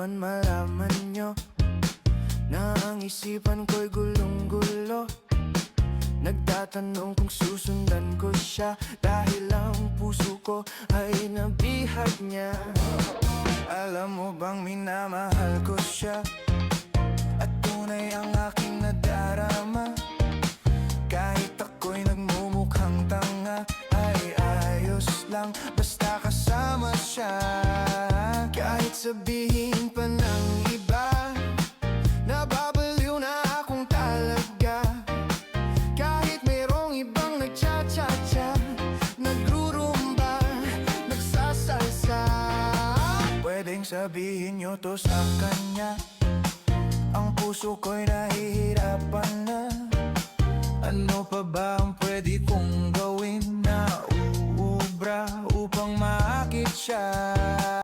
naman malaman nyo na ang isipan ko'y gulong-gulo. Nagtatanong kung susundan ko siya, dahil ang puso ko ay nabihag niya. Alam mo bang minamahal ko siya, at tunay ang aking nadarama. Kahit ako'y nagmumukhang tanga, ay ayos lang basta kasama siya. Kahit sabihin pa ng iba, nababaliw na akong talaga. Kahit mayroong ibang nagcha-cha-cha, nagrurumba, nagsasalsa. Pwedeng sabihin nyo to sa kanya, ang puso ko'y nahihirapan na. Ano pa ba ang pwede kong gawin na uubra upang maakit siya?